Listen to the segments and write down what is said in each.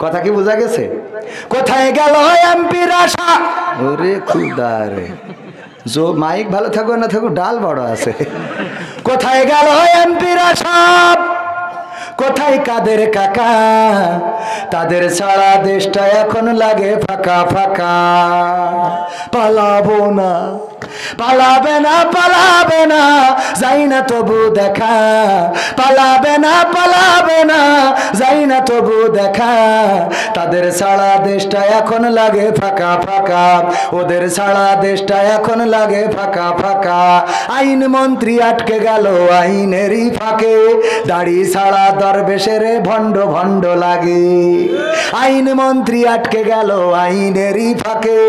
কথা কি বোঝা গেছে? কোথায় গেল এমপির আশা? ওরে খুদা রে, জো মাইক ভালো থাকো না থাকো, ডাল বড় আছে। কোথায় গেল এমপির আশা? কোথায় কাদের কাকা? তাদের সারা দেশটা এখন লাগে ফাঁকা ফাঁকা। পালাবো না, পালাবে না, পালাবে না, যাই না তবু দেখা। পালাবে না, পালাবে না, যাই না তবু দেখা। তাদের সারা দেশটা এখন লাগে ফাঁকা ফাঁকা, ওদের সারা দেশটা এখন লাগে ফাঁকা ফাঁকা। আইন মন্ত্রী আটকে গেল আইনেরই ফাঁকে, দাড়ি ছাড়া দরবেশের ভণ্ড ভণ্ড লাগে। আইন মন্ত্রী আটকে গেল আইনেরই ফাঁকে,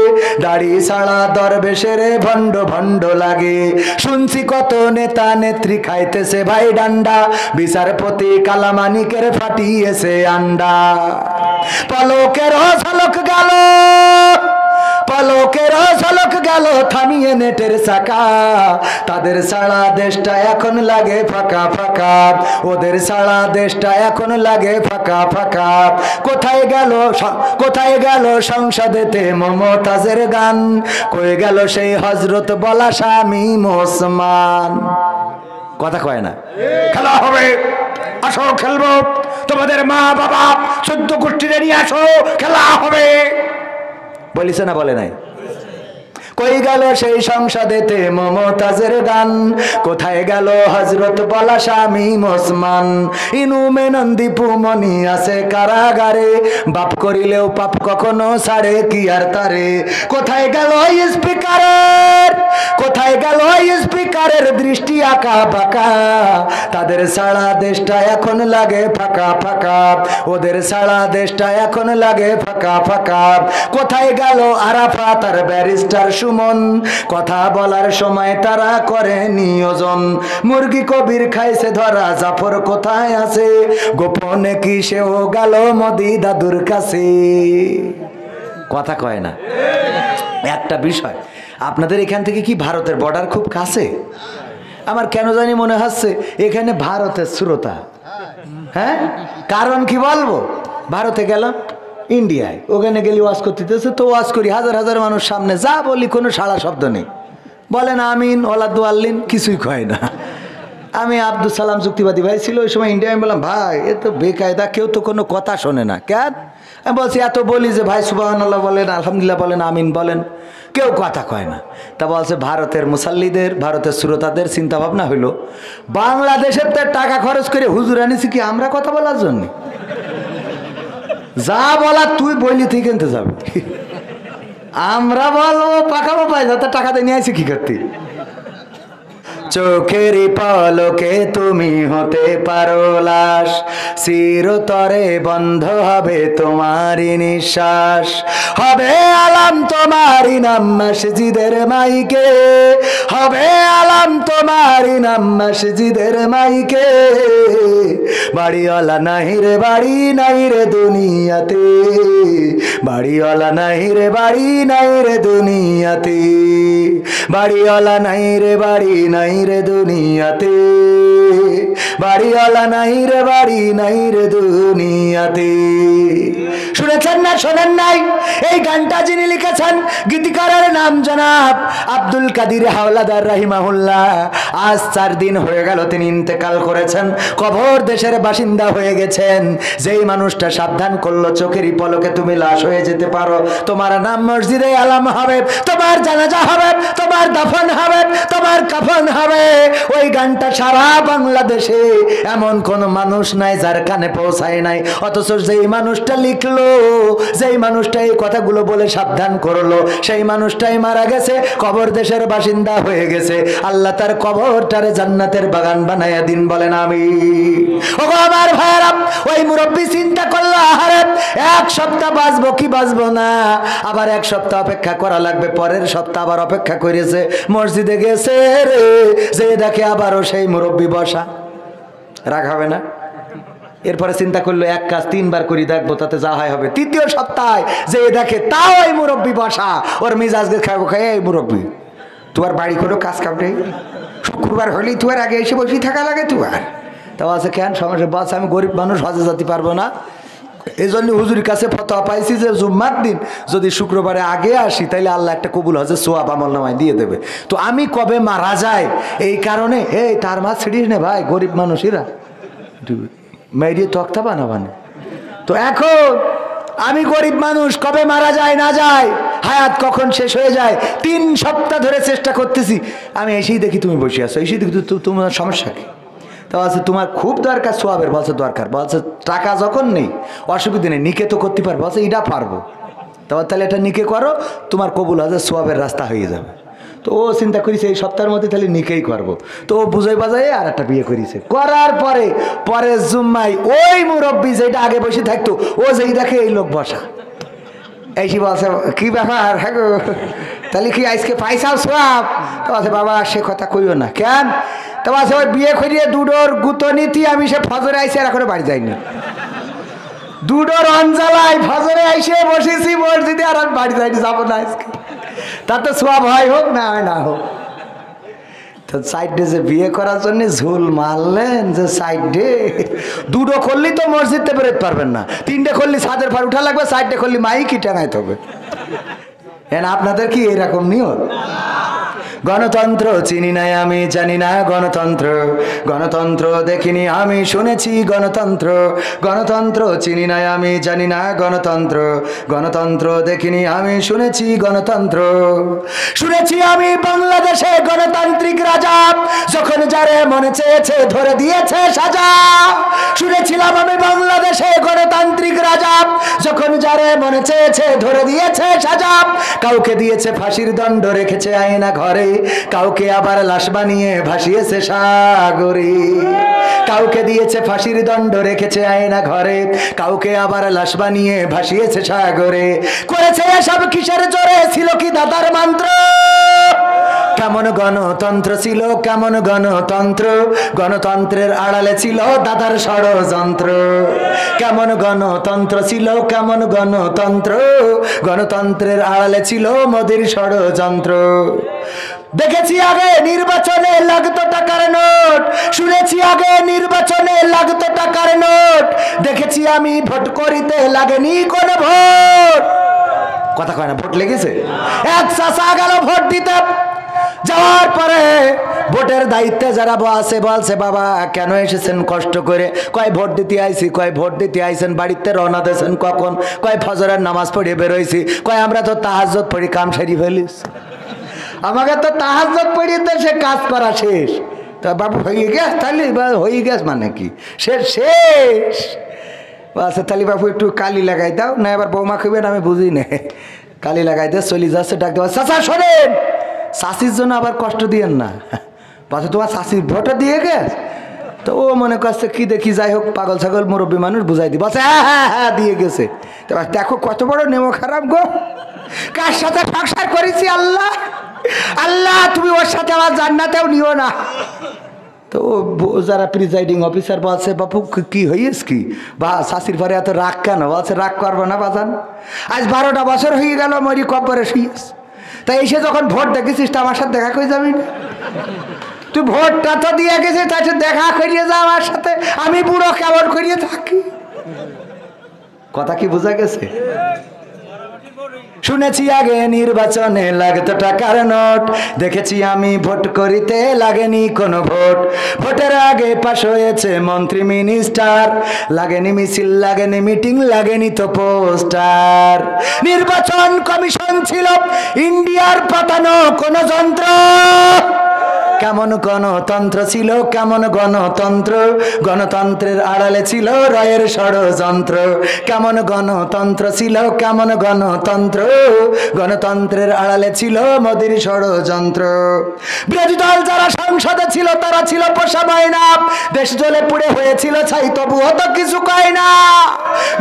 দাড়ি ছাড়া দরবেশের ভণ্ড ভণ্ড লাগে। শুনছি কত নেতা নেত্রী খাইতেছে ভাই ডান্ডা, বিচারপতি কালামানিকের ফাটিয়েছে আন্ডা। পলকের ঝলক গেল, পলকের ঝলক গেল থামিয়ে নেটের চাকা। তাদের সারা দেশটা এখন লাগে ফাঁকা ফাঁকা, ওদের সারা দেশটা এখন লাগে ফাঁকা ফাঁকা। কোথায় গেল, কোথায় গেল সংসদেতে মমতাজের গান? কই গেল সেই হজরত বলা স্বামী ওসমান? কথা কয় না। খেলা হবে, আসো খেলবো, তোমাদের মা বাবা 14 গোষ্ঠীরে নিয়ে আসো, খেলা হবে। বলিছে না বলে নাই? কই গেল সেই সংসদেতে মমতাজের গান? কোথায় গেল হজরত বলা স্বামী ওসমান? ইনু মেনন্দি পুমনি আছে কারাগারে, বাপ করিলেও পাপ কখনো ছাড়ে কি আর তারে। কোথায় গেল স্পিকারের, কোথায় গেল স্পিকারের দৃষ্টি আঁকা বাঁকা? তাদের সারা দেশটা এখন লাগে ফাঁকা ফাঁকা, ওদের সারা দেশটা এখন লাগে ফাঁকা ফাঁকা। কোথায় গেল আরাফাত আর ব্যারিস্টার সুমন? কথা বলার সময় তারা করে নিয়োজন। মুরগি কবির খাইছে ধরা, জাফর কোথায় আছে? গোপনে কি সেও গেল মোদি দাদুর কাছে? কথা কয় না। একটা বিষয়, আপনাদের এখান থেকে কি ভারতের বর্ডার খুব কাছে? আমার কেন জানি মনে হচ্ছে এখানে ভারতের শ্রোতা। হ্যাঁ, কারণ কি বলবো? ভারতে গেলাম, ইন্ডিয়ায়, ওখানে গেলে ওয়াজ করতেছে, তো ওয়াজ করি হাজার হাজার মানুষ সামনে, যা বলি কোনো সাড়া শব্দ নেই। বলেন আমিন ওলাদু আল্লিন, কিছুই কয় না। আমি আব্দুল সালাম যুক্তিবাদী ভাই ছিল ওই সময় ইন্ডিয়ায়, আমি বললাম ভাই এ তো বেকায়দা, কেউ তো কোনো কথা শোনে না। কেন? আমি বলছি এত বলি যে ভাই সুবহানাল্লাহ বলেন, আলহামদুলিল্লাহ বলেন, আমিন বলেন, কেউ কথা কয় না। তা বলছে ভারতের মুসাল্লিদের, ভারতের শ্রোতাদের চিন্তা ভাবনা হইলো বাংলাদেশের তো টাকা খরচ করে হুজুর আনিছি কি আমরা কথা বলার জন্য? যা বলার তুই বইলি তুই কিনতে যাবে, আমরা বলবো পাকাবো পাই, যাতে টাকাতে নিয়ে আসি কি করতে? চোখেরই পলকে তুমি হতে পারো লাশ, চিরতরে বন্ধ হবে তোমারই নিঃশ্বাস। হবে আলাম তোমারই নাম মসজিদের মাইকে, হবে আলাম তোমারই নাম মসজিদের মাইকে। বাড়িওয়ালা নাই রে বাড়ি নাই রে দুনিয়াতে, বাড়িওয়ালা নাই রে বাড়ি নাই রে দুনিয়াতে, বাড়িওয়ালা নাই রে বাড়ি নাই রে দুনিয়াতে, বাড়িওয়ালা নাই রে বাড়ি নাই রে দুনিয়াতে। শুনেছেন না শোনেন নাই? এই গানটা যিনি লিখেছেন গীতিকারের নাম জনাব আব্দুল কাদির হাওলাদার রাহিমাহুল্লাহ। আজ 4 দিন হয়ে গেল তিনি ইন্তেকাল করেছেন, কবর দেশের বাসিন্দা হয়ে গেছেন। যেই মানুষটা সাবধান করলো চোখেরই পলকে তুমি লাশ হয়ে যেতে পারো, তোমার নাম মসজিদে আলাম হবে, তোমার জানাজা হবে, তোমার দাফন হবে, তোমার কাফন হবে। ওই গানটা সারা বাংলাদেশে এমন কোন মানুষ নাই যার কানে পৌঁছায় নাই, অথচ যেই মানুষটা লিখলো, যেই মানুষটা এই কথাগুলো বলে সাবধান করলো, সেই মানুষটাই মারা গেছে, কবর দেশের বাসিন্দা হয়ে গেছে। আল্লাহ তার কবরটারে জান্নাতের বাগান বানায়া দিন, বলেন আমিন। ওগো আমার ভাইরা, ওই মুরব্বী চিন্তা করলো আহারে 1 সপ্তাহ বাঁচবো কি বাঁচবো না, আবার 1 সপ্তাহ অপেক্ষা করা লাগবে, পরের সপ্তাহ আবার অপেক্ষা করেছে, মসজিদে গেছে রে, যে দেখে আবারও সেই মুরব্বী বসা, রাগ হবে না? এরপরে চিন্তা করলো 1 কাজ 3 বার করে দেখবো, তাতে যা হয় হবে। 3য় সপ্তাহে যে দেখে তাও এই মুরব্বী বসা, ওর মিজাজকে খাবো খাই, এই মুরব্বী তোমার বাড়ি কোনো কাজ কাম নেই, শুক্রবার হলেই তোমার আগে এসে বসেই থাকা লাগে তোমার। তাও আছে কেন সমস্যা? বাস আমি গরিব মানুষ, হজে যেতে পারবো না, এই জন্য হুজুরের কাছে ফতোয়া পাইছি যে জুম্মার দিন যদি শুক্রবারে আগে আসি তাইলে আল্লাহ একটা কবুল হজের সোয়াব আমল নামায় দিয়ে দেবে। তো আমি কবে মারা যায় এই কারণে এই তার মা ছিড়িস নে ভাই, গরিব মানুষেরা মেয়েরিয়ে তক্তা বানাবানে। তো এখন আমি গরিব মানুষ, কবে মারা যায় না যায়, হায়াত কখন শেষ হয়ে যায়, 3 সপ্তাহ ধরে চেষ্টা করতেছি। আমি এসেই দেখি তুমি বসে আছো, এসেই দেখি তোমার সমস্যা কি? তা বলছে তোমার খুব দরকার সোয়াবের। বলছে দরকার, বলছে টাকা যখন নেই অসুবিধা নেই, নিকে তো করতে পারবো। বলছে এটা পারবো। তাহলে এটা নিকে করো, তোমার কবুল হাজার সোয়াবের রাস্তা হয়ে যাবে। তো ও চিন্তা করেছে এই সপ্তাহের মধ্যে তাহলে নিকেই করবো। তো ও বুঝাই বাজাই আর একটা বিয়ে করেছে। করার পরে পরের জুম্মাই ওই মুরব্বী যেটা আগে বসে থাকতো ও যেই দেখে এই লোক বসা, এইসি বলছে কি ব্যাপার, হ্যাঁ গো তাহলে কি আজকে পাইসাও সোয়াব? তো বলছে বাবা সে কথা কইও না। কেন? তো বলছে ওই বিয়ে করিয়ে দুডোর গুতো নীতি আমি সে ফজরে আইসি আর এখনো বাড়ি যাইনি, দুডোর অঞ্জালাই ফজরে আইসে বসেছি মসজিদে আর আমি বাড়ি যাইনি, যাবো না আজকে। তার তো সোয়াব হয় হোক না হয় না হোক। তো সাইডে যে বিয়ে করার জন্য ঝুল মারলেন যে সাইডে দুটো করলেই তো মসজিদে বেরোতে পারবেন না, 3টে করলে ছাদের ভার উঠা লাগবে, 4টে করলে মাইকি টাঙাইতে হবে। আপনাদের কি এরকম নিয়ম? গণতন্ত্র চিনি নাই আমি জানি না গণতন্ত্র, গণতন্ত্র দেখিনি আমি শুনেছি গণতন্ত্র, গণতন্ত্র চিনি নাই আমি জানি না গণতন্ত্র, গণতন্ত্র দেখিনি আমি শুনেছি গণতন্ত্র। শুনেছি আমি বাংলাদেশে গণতান্ত্রিক রাজা যখন যারে মনে চেয়েছে ধরে দিয়েছে সাজা। শুনেছিলাম আমি বাংলাদেশে গণতান্ত্রিক রাজা যখন যারে মনে চেয়েছে ধরে দিয়েছে সাজা। কাউকে দিয়েছে ফাঁসির দণ্ড রেখেছে আয়না ঘরে, কাউকে আবার লাশ বানিয়ে ভাসিয়েছে সাগরে। কাউকে দিয়েছে ফাঁসির দণ্ড রেখেছে আয়না ঘরে, কাউকে আবার লাশ বানিয়ে ভাসিয়েছে সাগরে। করেছে এসব কিসের জোরে, ছিল কি দাদার মন্ত্র? কেমন গণতন্ত্র ছিল, কেমন গণতন্ত্র, গণতন্ত্রের আড়ালে ছিল দাদার ষড়যন্ত্র। কেমন গণতন্ত্র ছিল, কেমন গণতন্ত্র, গণতন্ত্রের আড়ালে ছিল মোদির ষড়যন্ত্র। দেখেছি আগে নির্বাচনে লাগতো টাকার নোট, শুনেছি আগে নির্বাচনে লাগতো টাকার নোট, দেখেছি আমি ভোট করিতে লাগেনি কোন ভোট। কথা কয় না, ভোট লেগেছে। এক চাচা গেল ভোট দিতে, যাওয়ার পরে ভোটের দায়িত্বে যারা আছে বলছে বাবা কেন এসেছেন কষ্ট করে? কয় ভোট দিতে আইছি। কয় ভোট দিতে আইছেন, বাড়িতে রওনা দিয়েছেন কখন? কয় ফজরের নামাজ পড়ে বেরোইছি। কয় আমরা তো তাহাজ্জুদ পড়ি কাম সেরি ফেলিস, আমাকে তো তাহাজ্জুদ পড়িতে সে কাজ করা শেষ। তা বাবু হয়ে গেছ? তাহলে হয়ে গেছ মানে কি শেষ? শেষ। আচ্ছা তাহলে বাবু একটু কালি লাগাই দাও না, এবার বৌমা খাবেন আমি বুঝি না, কালি লাগাই দিয়ে চলে যাচ্ছে। ডাক দেওয়া চাচা শোনেন, শাশির জন্য আবার কষ্ট দিয়েন না। পাশে তোমার শাশির ভোটে দিয়ে গেছ। তো ও মনে করছে কি দেখি, যাই হোক পাগল ছাগল মুরব্বী মানুষ বুঝাই দিই। বলছে হ্যাঁ হ্যাঁ হ্যাঁ দিয়ে গেছে। দেখো কত বড় নেমো খারাপ গো, কার সাথে সংসার করেছি আল্লাহ, আল্লাহ তুমি ওর সাথে আমার জান্নাতেও নিও না। তো যারা প্রিজাইডিং অফিসার বলছে বাপু কি হইস কি বা শাশির পরে এত রাগ কেন? বলছে রাগ করবো না বাজান, আজ 12টা বছর হয়ে গেল মরি কব্বরে শুয়েছ, তাই এসে যখন ভোট দেখেছিস তো আমার সাথে দেখা করে যাবি না? তুই ভোটটা তো দিয়ে গেছিস, তাই দেখা করিয়ে যা আমার সাথে, আমি বুড়ো কেমন করিয়ে থাকি। কথা কি বোঝা গেছে? শুনেছি আগে নির্বাচনে লাগতো টাকার নোট, দেখেছি আমি ভোট করিতে লাগেনি কোনো ভোট। ভোটের আগে পাশ হয়েছে মন্ত্রী মিনিস্টার, লাগেনি মিছিল, লাগেনি মিটিং, লাগেনি তো পোস্টার। নির্বাচন কমিশন ছিল ইন্ডিয়ার পাঠানো কোন যন্ত্র। কেমন গণতন্ত্র ছিল, কেমন গণতন্ত্র, গণতন্ত্রের আড়ালে ছিল রয়ের ষড়যন্ত্র। কেমন গণতন্ত্র ছিল, কেমন গণতন্ত্র, গণতন্ত্রের আড়ালে ছিল মোদির ষড়যন্ত্র। বিরোধী দল যারা সংসদে ছিল তারা ছিল পোষা ময়না, দেশ জ্বলে পুড়ে হয়েছিল ছাই তবুও তো কিছু কয় না।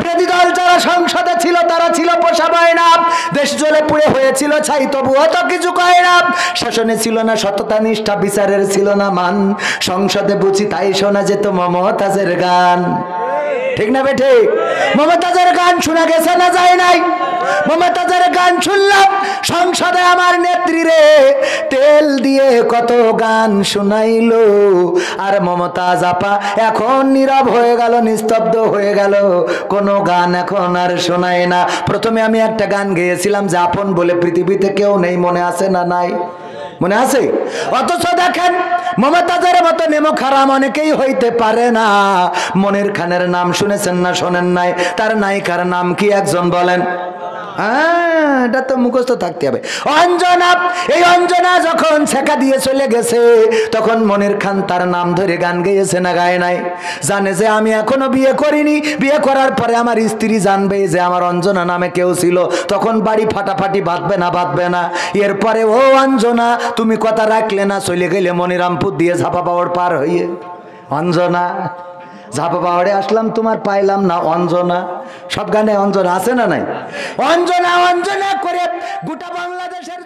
বিরোধী দল যারা সংসদে ছিল তারা ছিল পোষা ময়না, দেশ জ্বলে পুড়ে হয়েছিল ছাই তবুও তো কিছু কয় না। শাসনে ছিল না সততা নিষ্ঠা, বিচারের ছিল না মান, সংসদে বুঝি তাই শোনা যেত মমতাজের গান। ঠিক না বেঠে? মমতাজের গান শোনা গেছে না যায় নাই? মমতাজের গান শুনলাম সংসদে আমার নেত্রী রে তেল দিয়ে কত গান শুনাইলো, আর মমতাজ আপা এখন নীরব হয়ে গেল, নিস্তব্ধ হয়ে গেল, কোনো গান এখন আর শোনায় না। প্রথমে আমি একটা গান গেয়েছিলাম যে আপন বলে পৃথিবীতে কেউ নেই, মনে আছে না নাই? মনে আছে? অথচ দেখেন মমতাজের মতো নেমো খারাম অনেকেই হইতে পারে না। মনির খানের নাম শুনেছেন না শোনেন নাই? তার নায়িকার নাম কি একজন বলেন? এটা তো মুখস্থ থাকতে হবে। অঞ্জনা, এই অঞ্জনা যখন ছেকা দিয়ে চলে গেছে তখন মনির খান তার নাম ধরে গান গেয়েছে না গায় নাই? জানে যে আমি এখনো বিয়ে করিনি, বিয়ে করার পরে আমার স্ত্রী জানবে যে আমার অঞ্জনা নামে কেউ ছিল, তখন বাড়ি ফাটাফাটি বাঁধবে না বাঁধবে না? এরপরে ও অঞ্জনা তুমি কথা রাখলে না, চলে গেলে মনিরামপুর দিয়ে ঝাপা পাওয়ার পার হইয়ে। অঞ্জনা, ঝাপা পাহাড়ে আসলাম তোমার পাইলাম না অঞ্জনা। সব গানে অঞ্জনা আছে না নাই? অঞ্জনা অঞ্জনা করে গোটা বাংলাদেশের